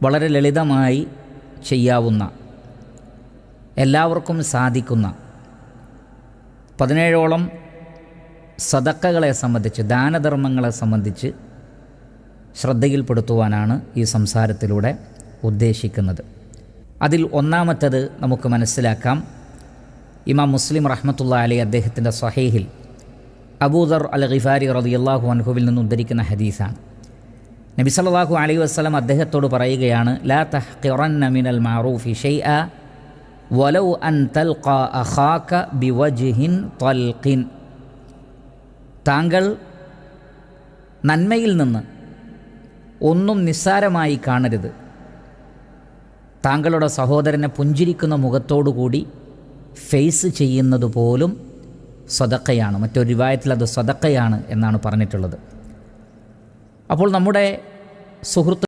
വളരെ ലളിതമായി ചെയ്യാവുന്ന, എല്ലാവർക്കും സാധിക്കുന്ന 17ഓളം സദക്കകളെ സംബന്ധിച്ച്, ദാനധർമ്മങ്ങളെ സംബന്ധിച്ച് ശ്രദ്ധയിൽപ്പെടുത്തുവാനാണ് ഈ സംസാരത്തിലൂടെ ഉദ്ദേശിക്കുന്നത്. അതിൽ ഒന്നാമത്തേത് നമുക്ക് മനസ്സിലാക്കാം. ഇമാം മുസ്ലിം റഹ്മത്തുള്ളാഹി അലൈഹി അദ്ദേഹത്തിൻ്റെ സ്വഹീഹിൽ അബൂദർ അൽ ഗിഫാരി റളിയല്ലാഹു അൻഹുവിൽ നിന്ന് ഉദ്ധരിക്കുന്ന ഹദീസാണ്. നബി സല്ലല്ലാഹു അലൈഹി വസല്ലം അദ്ദേഹത്തോട് പറയുകയാണ്, ലാ തഹ്ഖിറന്ന മിനൽ മഅറൂഫി ഷൈഅ വലൗ അൻ തൽഖാ അഖാക ബിവജ്ഹിൻ തൽഖിൻ. താങ്കൾ നന്മയിൽ നിന്ന് ഒന്നും നിസ്സാരമായി കാണരുത്. താങ്കളുടെ സഹോദരനെ പുഞ്ചിരിക്കുന്ന മുഖത്തോടുകൂടി ഫേസ് ചെയ്യുന്നത് പോലും സദഖയാണ്. മറ്റൊരു റിവായത്തിൽ അത് സദഖയാണ് എന്നാണ് പറഞ്ഞിട്ടുള്ളത്. അപ്പോൾ നമ്മുടെ സുഹൃത്ത്